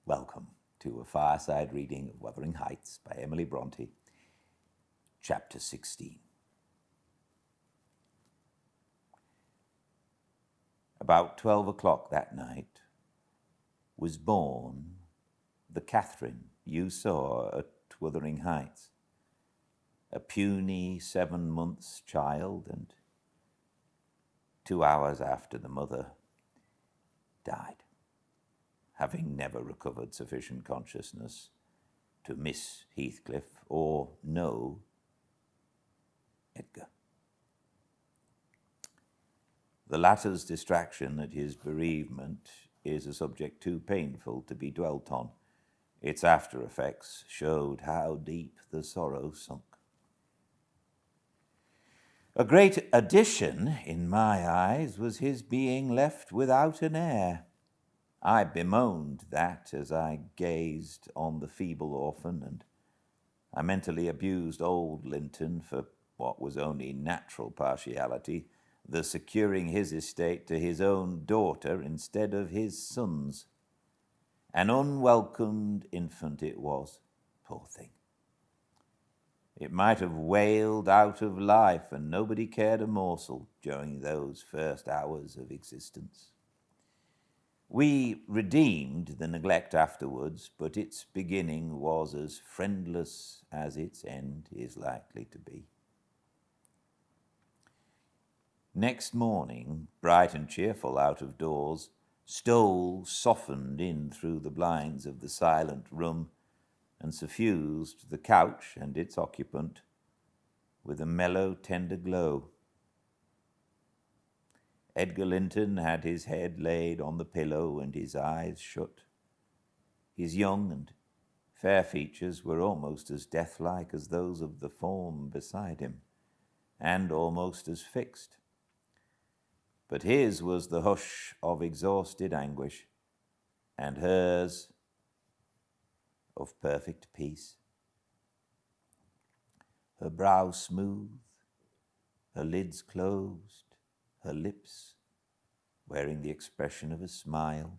Welcome to a fireside reading of Wuthering Heights by Emily Brontë, Chapter 16. About 12 o'clock that night was born the Catherine you saw at Wuthering Heights, a puny 7 months child, and 2 hours after the mother died, having never recovered sufficient consciousness to miss Heathcliff or know Edgar. The latter's distraction at his bereavement is a subject too painful to be dwelt on. Its after effects showed how deep the sorrow sunk. A great addition, in my eyes, was his being left without an heir. I bemoaned that as I gazed on the feeble orphan, and I mentally abused old Linton for what was only natural partiality, the securing his estate to his own daughter instead of his son's. An unwelcomed infant it was, poor thing. It might have wailed out of life, and nobody cared a morsel during those first hours of existence. We redeemed the neglect afterwards, but its beginning was as friendless as its end is likely to be. Next morning, bright and cheerful out of doors, stole softened in through the blinds of the silent room and suffused the couch and its occupant with a mellow, tender glow. Edgar Linton had his head laid on the pillow and his eyes shut. His young and fair features were almost as death-like as those of the form beside him, and almost as fixed. But his was the hush of exhausted anguish, and hers of perfect peace. Her brow smooth, her lids closed, her lips wearing the expression of a smile.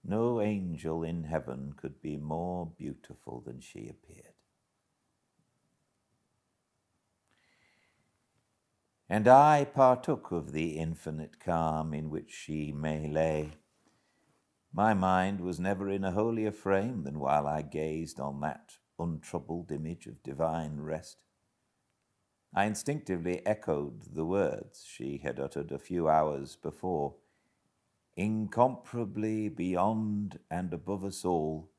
No angel in heaven could be more beautiful than she appeared. And I partook of the infinite calm in which she may lay. My mind was never in a holier frame than while I gazed on that untroubled image of divine rest. I instinctively echoed the words she had uttered a few hours before. Incomparably beyond and above us all,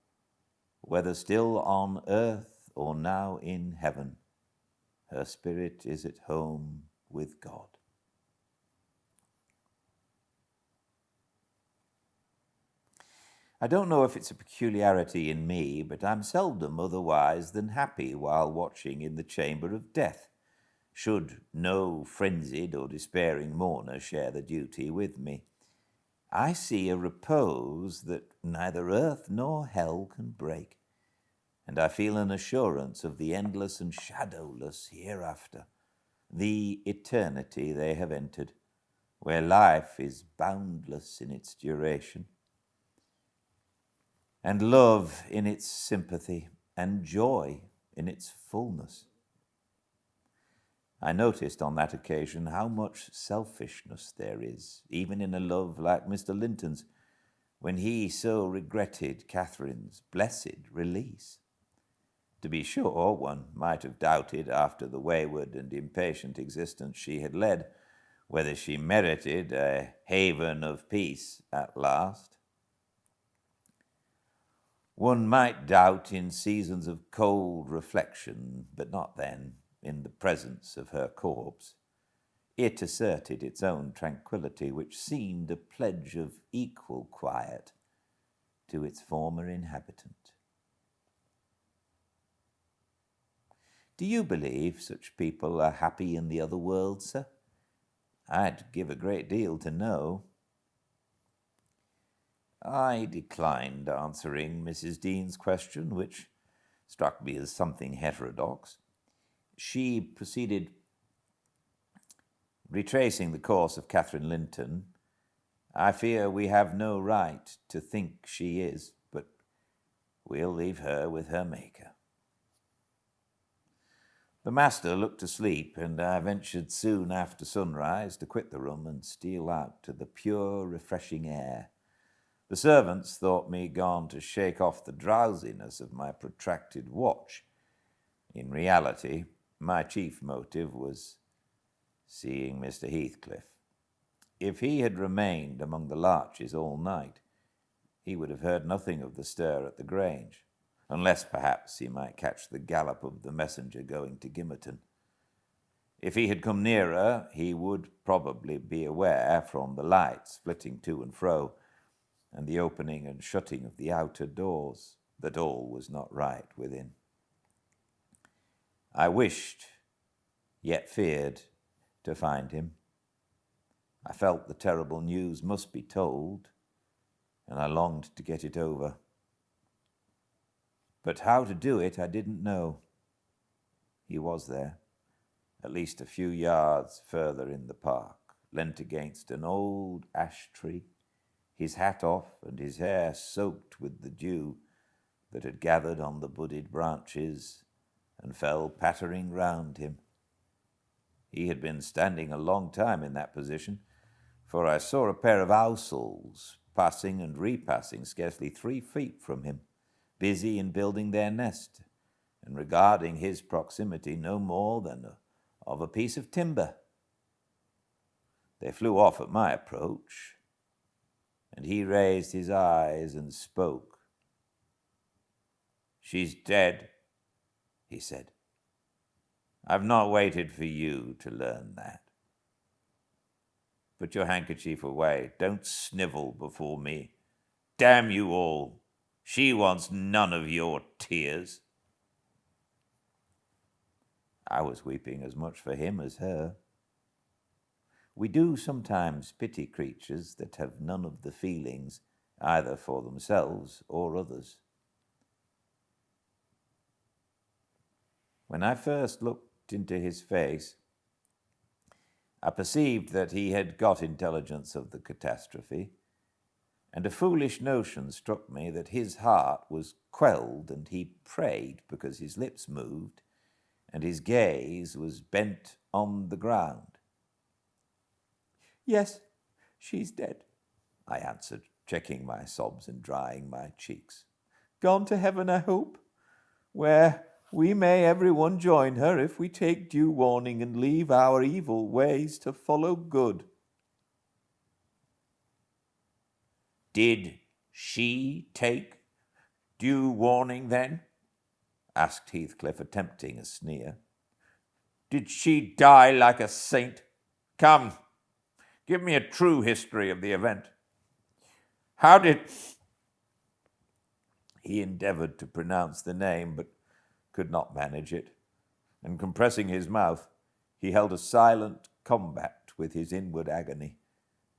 whether still on earth or now in heaven, her spirit is at home with God. I don't know if it's a peculiarity in me, but I'm seldom otherwise than happy while watching in the chamber of death, should no frenzied or despairing mourner share the duty with me. I see a repose that neither earth nor hell can break, and I feel an assurance of the endless and shadowless hereafter, the eternity they have entered, where life is boundless in its duration, and love in its sympathy, and joy in its fullness. I noticed on that occasion how much selfishness there is, even in a love like Mr. Linton's, when he so regretted Catherine's blessed release. To be sure, one might have doubted, after the wayward and impatient existence she had led, whether she merited a haven of peace at last. One might doubt in seasons of cold reflection, but not then, in the presence of her corpse. It asserted its own tranquillity, which seemed a pledge of equal quiet to its former inhabitant. Do you believe such people are happy in the other world, sir? I'd give a great deal to know. I declined answering Mrs. Dean's question, which struck me as something heterodox. She proceeded, retracing the course of Catherine Linton, I fear we have no right to think she is, but we'll leave her with her Maker. The master looked asleep, and I ventured soon after sunrise to quit the room and steal out to the pure, refreshing air. The servants thought me gone to shake off the drowsiness of my protracted watch. In reality, my chief motive was seeing Mr. Heathcliff. If he had remained among the larches all night, he would have heard nothing of the stir at the Grange, unless perhaps he might catch the gallop of the messenger going to Gimmerton. If he had come nearer, he would probably be aware from the lights flitting to and fro, and the opening and shutting of the outer doors, that all was not right within. I wished, yet feared, to find him. I felt the terrible news must be told, and I longed to get it over. But how to do it I didn't know. He was there, at least a few yards further in the park, leant against an old ash tree, his hat off and his hair soaked with the dew that had gathered on the budded branches and fell pattering round him. He had been standing a long time in that position, for I saw a pair of owls passing and repassing scarcely 3 feet from him, busy in building their nest, and regarding his proximity no more than of a piece of timber. They flew off at my approach, and he raised his eyes and spoke. "She's dead," he said. "I've not waited for you to learn that. Put your handkerchief away. Don't snivel before me. Damn you all. She wants none of your tears." I was weeping as much for him as her. We do sometimes pity creatures that have none of the feelings either for themselves or others. When I first looked into his face, I perceived that he had got intelligence of the catastrophe, and a foolish notion struck me that his heart was quelled and he prayed because his lips moved and his gaze was bent on the ground. "Yes, she's dead," I answered, checking my sobs and drying my cheeks. "Gone to heaven, I hope, where we may every one join her if we take due warning and leave our evil ways to follow good." "Did she take due warning then?" asked Heathcliff, attempting a sneer. "Did she die like a saint? Come, give me a true history of the event. How did—" He endeavored to pronounce the name, but could not manage it, and compressing his mouth, he held a silent combat with his inward agony,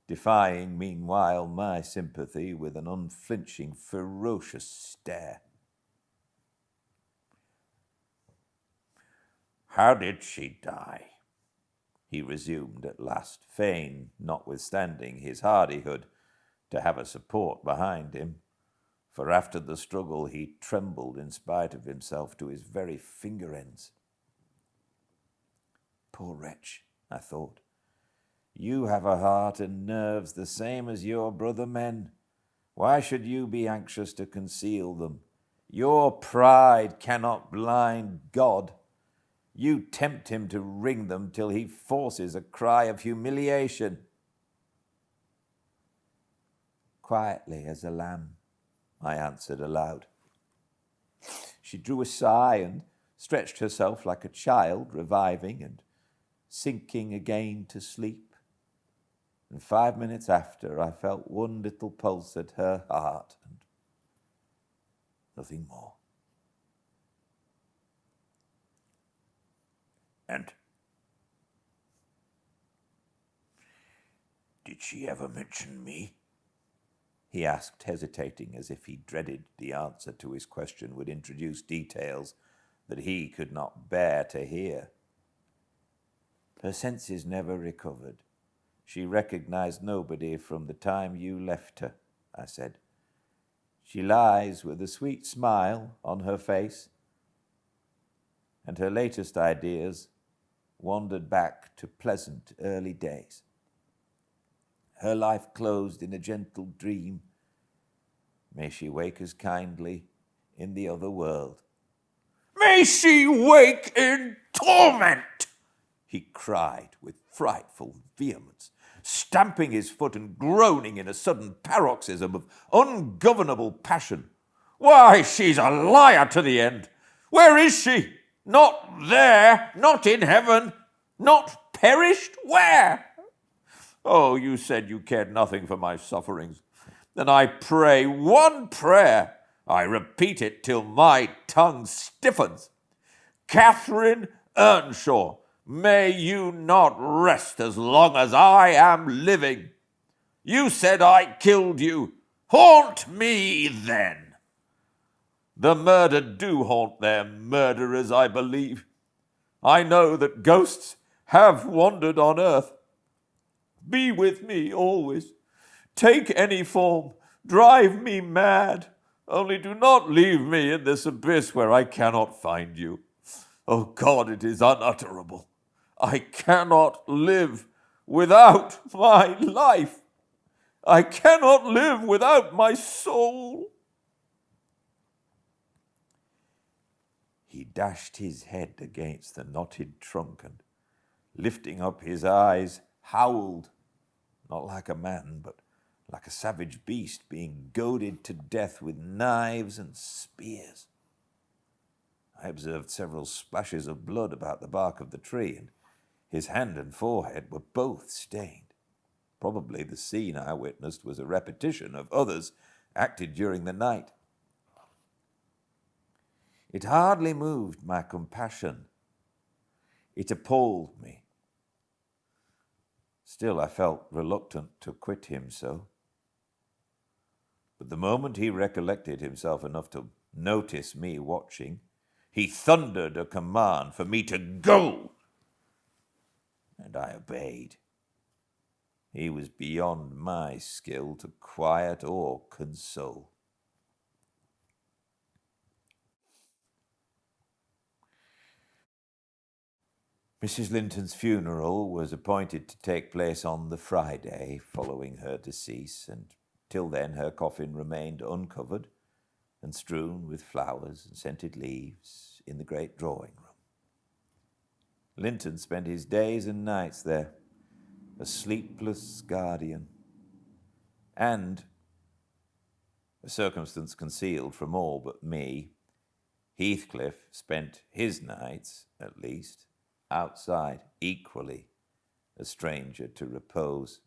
defying meanwhile my sympathy with an unflinching, ferocious stare. "How did she die?" he resumed at last, fain, notwithstanding his hardihood, to have a support behind him, for after the struggle he trembled in spite of himself to his very finger ends. "Poor wretch," I thought, "you have a heart and nerves the same as your brother men. Why should you be anxious to conceal them? Your pride cannot blind God. You tempt him to wring them till he forces a cry of humiliation." "Quietly as a lamb," I answered aloud. She drew a sigh and stretched herself like a child, reviving and sinking again to sleep. And 5 minutes after, I felt one little pulse at her heart and nothing more. "And did she ever mention me?" he asked, hesitating, as if he dreaded the answer to his question would introduce details that he could not bear to hear. "Her senses never recovered. She recognized nobody from the time you left her, I said. She lies with a sweet smile on her face, and her latest ideas wandered back to pleasant early days. Her life closed in a gentle dream. May she wake as kindly in the other world. May she wake in torment, he cried with frightful vehemence, stamping his foot and groaning in a sudden paroxysm of ungovernable passion. Why, she's a liar to the end. Where is she? Not there, not in heaven, not perished? Where? Oh, you said you cared nothing for my sufferings. Then I pray one prayer. I repeat it till my tongue stiffens. Catherine Earnshaw, may you not rest as long as I am living. You said I killed you. Haunt me then. The murdered do haunt their murderers, I believe. I know that ghosts have wandered on earth. Be with me always. Take any form. Drive me mad. Only do not leave me in this abyss where I cannot find you. Oh God, it is unutterable. I cannot live without my life. I cannot live without my soul. He dashed his head against the knotted trunk and, lifting up his eyes, howled, not like a man, but like a savage beast being goaded to death with knives and spears. I observed several splashes of blood about the bark of the tree, and his hand and forehead were both stained. Probably the scene I witnessed was a repetition of others acted during the night. It hardly moved my compassion. It appalled me. Still, I felt reluctant to quit him so. But the moment he recollected himself enough to notice me watching, he thundered a command for me to go, and I obeyed. He was beyond my skill to quiet or console. Mrs. Linton's funeral was appointed to take place on the Friday following her decease, and till then her coffin remained uncovered and strewn with flowers and scented leaves in the great drawing room. Linton spent his days and nights there, a sleepless guardian, and, a circumstance concealed from all but me, Heathcliff spent his nights, at least, outside, equally a stranger to repose.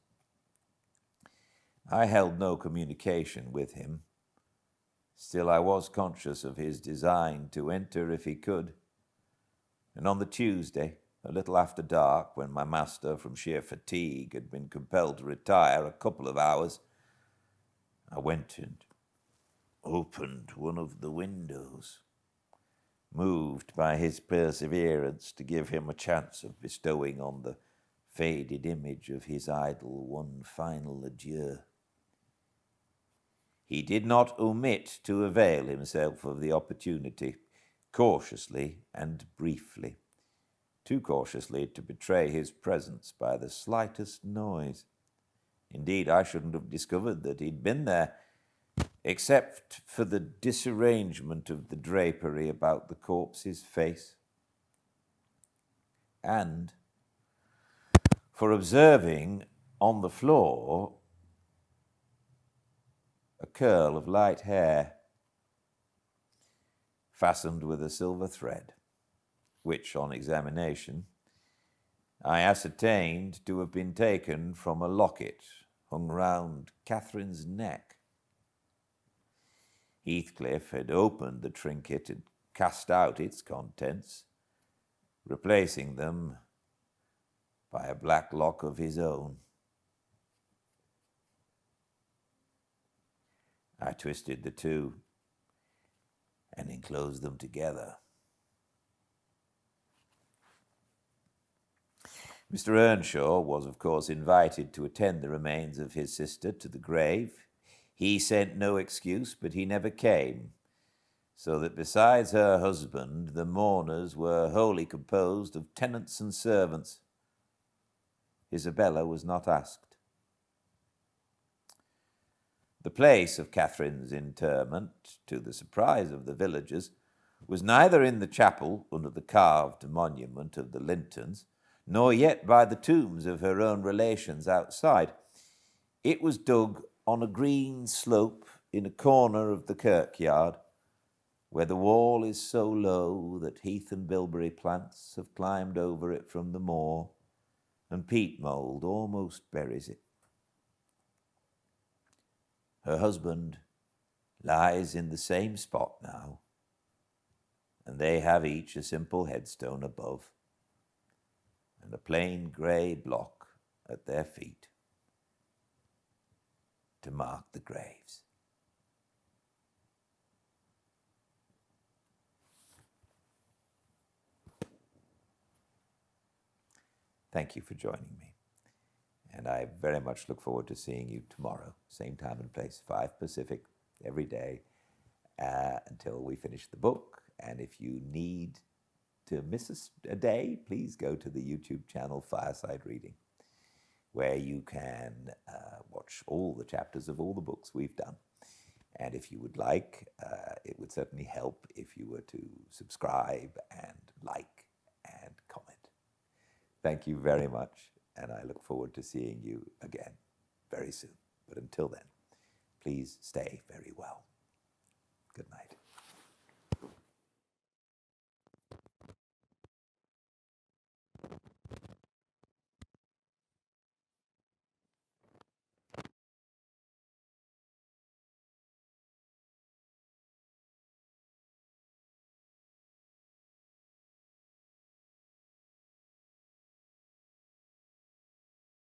I held no communication with him. Still, I was conscious of his design to enter if he could, and on the Tuesday, a little after dark, when my master, from sheer fatigue, had been compelled to retire a couple of hours, I went and opened one of the windows, moved by his perseverance to give him a chance of bestowing on the faded image of his idol one final adieu. He did not omit to avail himself of the opportunity, cautiously and briefly, too cautiously to betray his presence by the slightest noise. Indeed, I shouldn't have discovered that he'd been there, except for the disarrangement of the drapery about the corpse's face, and for observing on the floor a curl of light hair fastened with a silver thread, which, on examination, I ascertained to have been taken from a locket hung round Catherine's neck. Heathcliff had opened the trinket and cast out its contents, replacing them by a black lock of his own. I twisted the two and enclosed them together. Mr. Earnshaw was, of course, invited to attend the remains of his sister to the grave. He sent no excuse, but he never came, so that besides her husband, the mourners were wholly composed of tenants and servants. Isabella was not asked. The place of Catherine's interment, to the surprise of the villagers, was neither in the chapel under the carved monument of the Lintons, nor yet by the tombs of her own relations outside. It was dug on a green slope in a corner of the kirkyard, where the wall is so low that heath and bilberry plants have climbed over it from the moor, and peat mould almost buries it. Her husband lies in the same spot now, and they have each a simple headstone above, and a plain grey block at their feet to mark the graves. Thank you for joining me, and I very much look forward to seeing you tomorrow, same time and place, 5 Pacific, every day, until we finish the book. And if you need to miss a day, please go to the YouTube channel Fireside Reading, where you can watch all the chapters of all the books we've done. And if you would like, it would certainly help if you were to subscribe and like and comment. Thank you very much, and I look forward to seeing you again very soon. But until then, please stay very well. Good night.